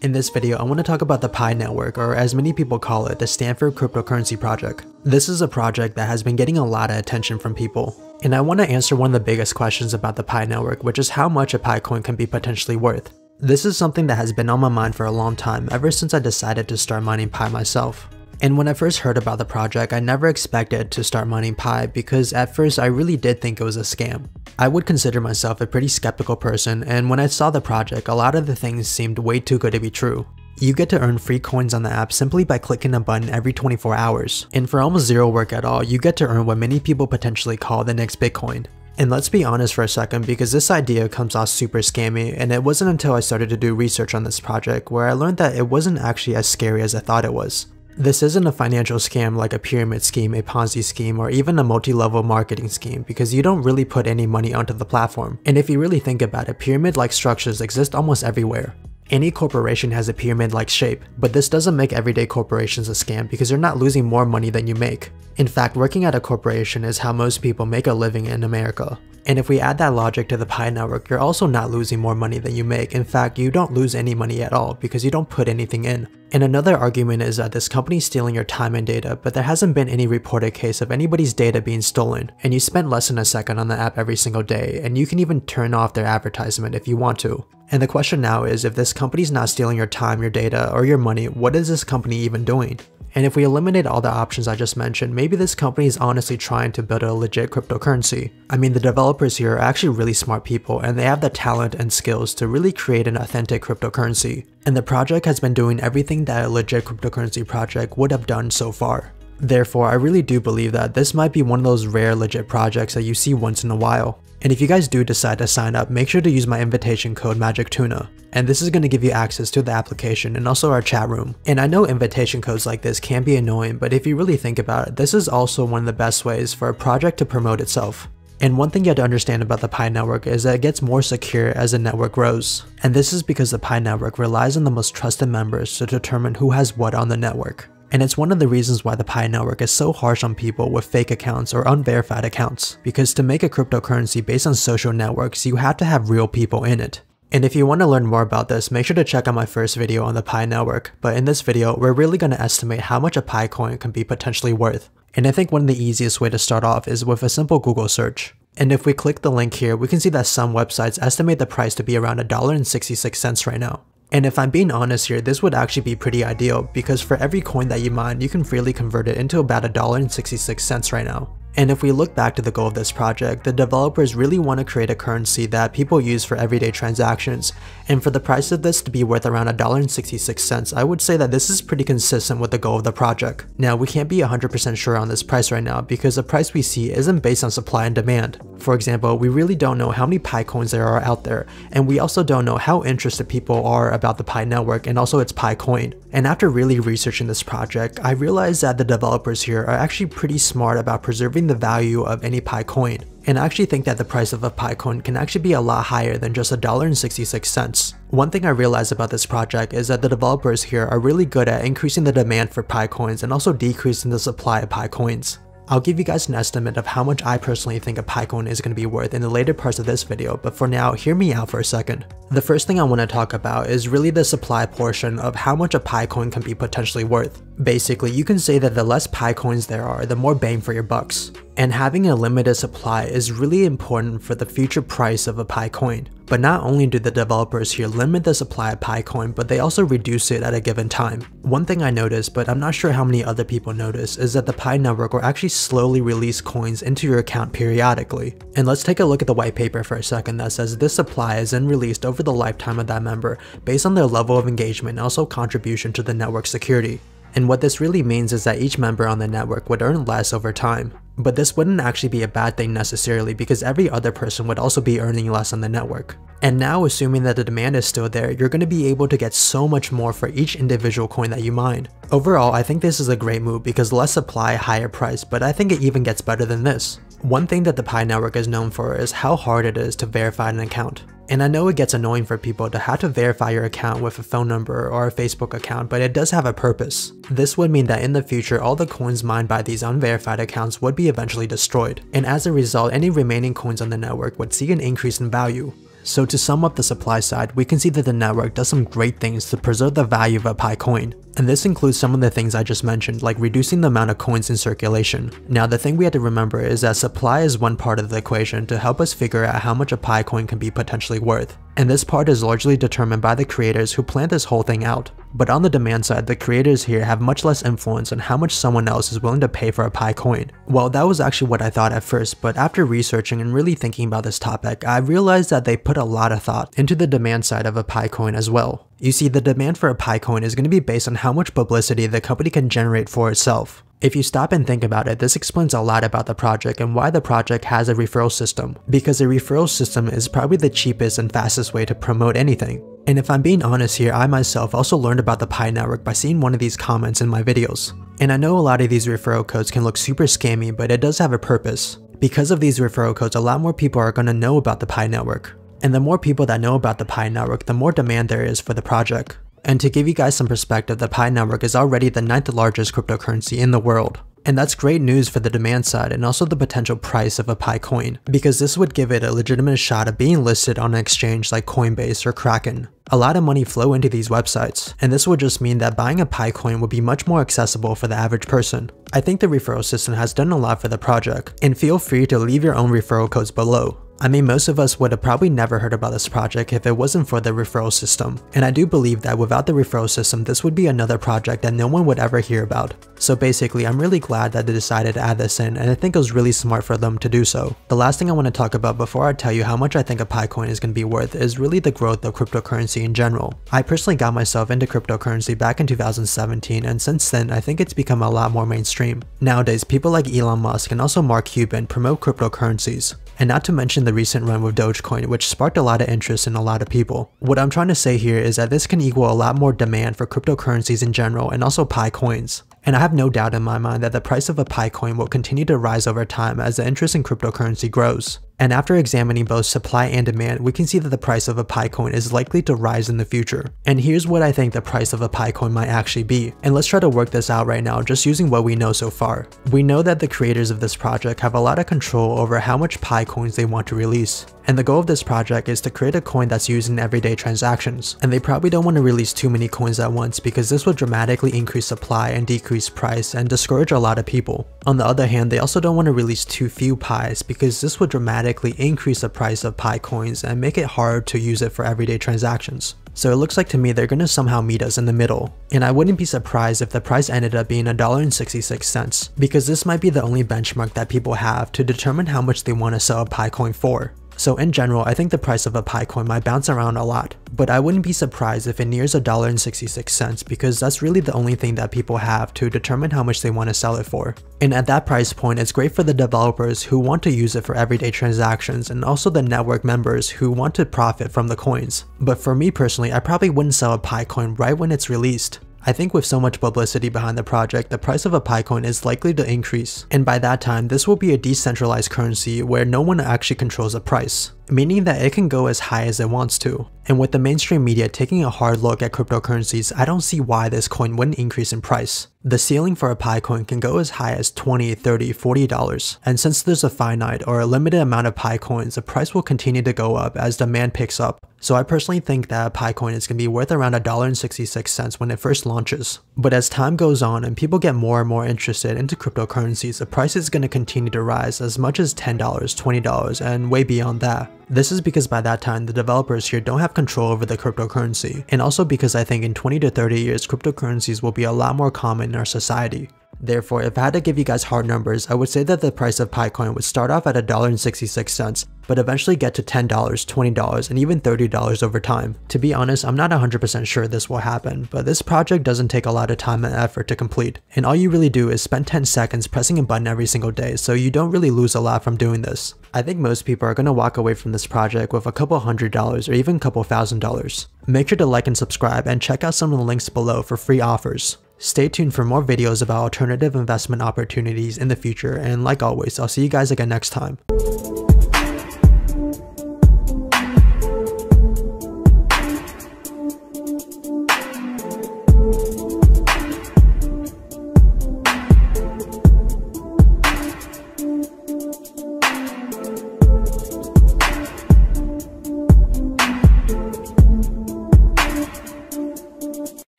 In this video, I want to talk about the Pi network, or as many people call it, the Stanford cryptocurrency project. This is a project that has been getting a lot of attention from people. And I want to answer one of the biggest questions about the Pi network, which is how much a Pi coin can be potentially worth. This is something that has been on my mind for a long time, ever since I decided to start mining Pi myself. And when I first heard about the project, I never expected to start mining Pi because at first I really did think it was a scam. I would consider myself a pretty skeptical person, and when I saw the project, a lot of the things seemed way too good to be true. You get to earn free coins on the app simply by clicking a button every 24 hours, and for almost zero work at all, you get to earn what many people potentially call the next Bitcoin. And let's be honest for a second, because this idea comes off super scammy, and it wasn't until I started to do research on this project where I learned that it wasn't actually as scary as I thought it was. This isn't a financial scam like a pyramid scheme, a Ponzi scheme, or even a multi-level marketing scheme, because you don't really put any money onto the platform. And if you really think about it, pyramid-like structures exist almost everywhere. Any corporation has a pyramid-like shape, but this doesn't make everyday corporations a scam because you're not losing more money than you make. In fact, working at a corporation is how most people make a living in America. And if we add that logic to the Pi network, you're also not losing more money than you make. In fact, you don't lose any money at all because you don't put anything in. And another argument is that this company is stealing your time and data, but there hasn't been any reported case of anybody's data being stolen, and you spend less than a second on the app every single day, and you can even turn off their advertisement if you want to. And the question now is, if this company's not stealing your time, your data, or your money, what is this company even doing? And if we eliminate all the options I just mentioned, maybe this company is honestly trying to build a legit cryptocurrency. I mean, the developers here are actually really smart people, and they have the talent and skills to really create an authentic cryptocurrency. And the project has been doing everything that a legit cryptocurrency project would have done so far. Therefore, I really do believe that this might be one of those rare legit projects that you see once in a while. And if you guys do decide to sign up, make sure to use my invitation code MAGICTUNA. And this is going to give you access to the application and also our chat room. And I know invitation codes like this can be annoying, but if you really think about it, this is also one of the best ways for a project to promote itself. And one thing you have to understand about the Pi network is that it gets more secure as the network grows. And this is because the Pi network relies on the most trusted members to determine who has what on the network. And it's one of the reasons why the Pi network is so harsh on people with fake accounts or unverified accounts. Because to make a cryptocurrency based on social networks, you have to have real people in it. And if you want to learn more about this, make sure to check out my first video on the Pi network. But in this video, we're really going to estimate how much a Pi coin can be potentially worth. And I think one of the easiest way to start off is with a simple Google search. And if we click the link here, we can see that some websites estimate the price to be around $1.66 right now. And if I'm being honest here, this would actually be pretty ideal because for every coin that you mine, you can freely convert it into about $1.66 right now. And if we look back to the goal of this project, the developers really want to create a currency that people use for everyday transactions. And for the price of this to be worth around $1.66, I would say that this is pretty consistent with the goal of the project. Now, we can't be 100% sure on this price right now because the price we see isn't based on supply and demand. For example, we really don't know how many Pi coins there are out there, and we also don't know how interested people are about the Pi network and also its Pi coin. And after really researching this project, I realized that the developers here are actually pretty smart about preserving the value of any Pi coin. And I actually think that the price of a Pi coin can actually be a lot higher than just $1.66. One thing I realized about this project is that the developers here are really good at increasing the demand for Pi coins and also decreasing the supply of Pi coins. I'll give you guys an estimate of how much I personally think a Pi coin is going to be worth in the later parts of this video, but for now, hear me out for a second. The first thing I want to talk about is really the supply portion of how much a Pi coin can be potentially worth. Basically, you can say that the less Pi coins there are, the more bang for your bucks. And having a limited supply is really important for the future price of a Pi coin. But not only do the developers here limit the supply of Pi coin, but they also reduce it at a given time. One thing I noticed, but I'm not sure how many other people notice, is that the Pi network will actually slowly release coins into your account periodically. And let's take a look at the white paper for a second that says this supply is then released over the lifetime of that member based on their level of engagement and also contribution to the network security. And what this really means is that each member on the network would earn less over time. But this wouldn't actually be a bad thing necessarily because every other person would also be earning less on the network. And now, assuming that the demand is still there, you're going to be able to get so much more for each individual coin that you mine. Overall, I think this is a great move because less supply, higher price, but I think it even gets better than this. One thing that the Pi network is known for is how hard it is to verify an account. And I know it gets annoying for people to have to verify your account with a phone number or a Facebook account, but it does have a purpose. This would mean that in the future, all the coins mined by these unverified accounts would be eventually destroyed. And as a result, any remaining coins on the network would see an increase in value. So to sum up the supply side, we can see that the network does some great things to preserve the value of a Pi coin. And this includes some of the things I just mentioned, like reducing the amount of coins in circulation. Now the thing we have to remember is that supply is one part of the equation to help us figure out how much a Pi coin can be potentially worth. And this part is largely determined by the creators who planned this whole thing out. But on the demand side, the creators here have much less influence on how much someone else is willing to pay for a Pi coin. Well, that was actually what I thought at first, but after researching and really thinking about this topic, I realized that they put a lot of thought into the demand side of a Pi coin as well. You see, the demand for a Pi coin is going to be based on how much publicity the company can generate for itself. If you stop and think about it, this explains a lot about the project and why the project has a referral system, because a referral system is probably the cheapest and fastest way to promote anything. And if I'm being honest here, I myself also learned about the Pi network by seeing one of these comments in my videos. And I know a lot of these referral codes can look super scammy, but it does have a purpose. Because of these referral codes, a lot more people are going to know about the Pi network. And the more people that know about the Pi network, the more demand there is for the project. And to give you guys some perspective, the Pi network is already the 9th largest cryptocurrency in the world. And that's great news for the demand side and also the potential price of a Pi coin, because this would give it a legitimate shot of being listed on an exchange like Coinbase or Kraken. A lot of money flow into these websites, and this would just mean that buying a Pi coin would be much more accessible for the average person. I think the referral system has done a lot for the project, and feel free to leave your own referral codes below. I mean, most of us would have probably never heard about this project if it wasn't for the referral system, and I do believe that without the referral system, this would be another project that no one would ever hear about. So basically, I'm really glad that they decided to add this in, and I think it was really smart for them to do so. The last thing I want to talk about before I tell you how much I think a Pi coin is going to be worth is really the growth of cryptocurrency in general. I personally got myself into cryptocurrency back in 2017, and since then, I think it's become a lot more mainstream. Nowadays, people like Elon Musk and also Mark Cuban promote cryptocurrencies. And not to mention the recent run with Dogecoin, which sparked a lot of interest in a lot of people. What I'm trying to say here is that this can equal a lot more demand for cryptocurrencies in general and also Pi coins. And I have no doubt in my mind that the price of a Pi coin will continue to rise over time as the interest in cryptocurrency grows. And after examining both supply and demand, we can see that the price of a Pi coin is likely to rise in the future. And here's what I think the price of a Pi coin might actually be. And let's try to work this out right now just using what we know so far. We know that the creators of this project have a lot of control over how much Pi coins they want to release. And the goal of this project is to create a coin that's used in everyday transactions. And they probably don't want to release too many coins at once because this would dramatically increase supply and decrease price and discourage a lot of people. On the other hand, they also don't want to release too few Pis because this would dramatically increase the price of Pi coins and make it hard to use it for everyday transactions. So it looks like to me they're going to somehow meet us in the middle. And I wouldn't be surprised if the price ended up being $1.66 because this might be the only benchmark that people have to determine how much they want to sell a Pi coin for. So in general, I think the price of a Pi coin might bounce around a lot, but I wouldn't be surprised if it nears $1.66 because that's really the only thing that people have to determine how much they want to sell it for. And at that price point, it's great for the developers who want to use it for everyday transactions and also the network members who want to profit from the coins. But for me personally, I probably wouldn't sell a Pi coin right when it's released. I think with so much publicity behind the project, the price of a Pi coin is likely to increase. And by that time, this will be a decentralized currency where no one actually controls the price, meaning that it can go as high as it wants to. And with the mainstream media taking a hard look at cryptocurrencies, I don't see why this coin wouldn't increase in price. The ceiling for a Pi coin can go as high as $20, $30, $40, and since there's a finite or a limited amount of Pi coins, the price will continue to go up as demand picks up. So I personally think that a Pi coin is going to be worth around $1.66 when it first launches. But as time goes on and people get more and more interested into cryptocurrencies, the price is going to continue to rise as much as $10, $20, and way beyond that. This is because by that time, the developers here don't have control over the cryptocurrency, and also because I think in 20 to 30 years, cryptocurrencies will be a lot more common in our society. Therefore, if I had to give you guys hard numbers, I would say that the price of Pi coin would start off at $1.66, but eventually get to $10, $20, and even $30 over time. To be honest, I'm not 100% sure this will happen, but this project doesn't take a lot of time and effort to complete, and all you really do is spend 10 seconds pressing a button every single day, so you don't really lose a lot from doing this. I think most people are going to walk away from this project with a couple $100 or even a couple $1,000. Make sure to like and subscribe and check out some of the links below for free offers. Stay tuned for more videos about alternative investment opportunities in the future, and like always, I'll see you guys again next time.